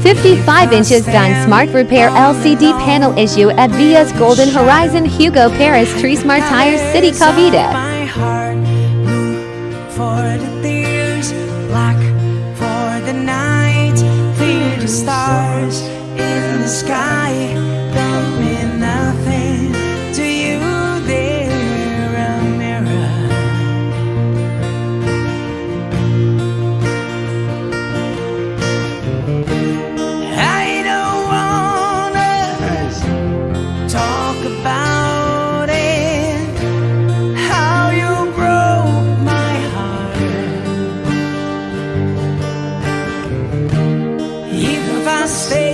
55 inches Van Smart Repair LCD panel issue at Via's Golden Horizon Hugo Paris Trece Tires City Cavite. My heart, blue for the tears, black for the night, clear the stars in the sky. Don't mean nothing to you, they're a mirror. I don't wanna talk about it, how you broke my heart. Even if I stay